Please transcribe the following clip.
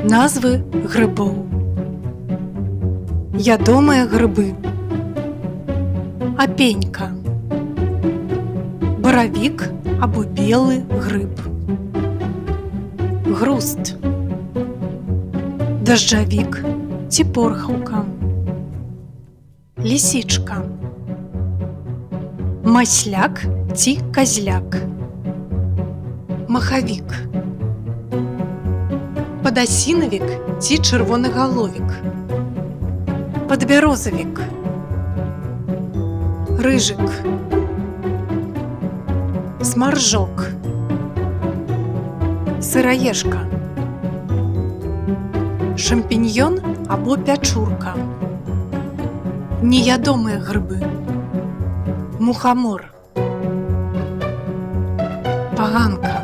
Назвы грыбоў. Ядомыя грыбы. Апенька. Баравік або белы грыб. Груст. Дажджавік ці порхаўка. Лісічка. Масляк ці казляк. Махавік. Падасінавік ці чырвонагаловік. Падбярозавік. Рыжык. Смаржок. Сыраежка. Шампіньён або пячурка. Неядомыя грыбы. Мухамор. Паганка.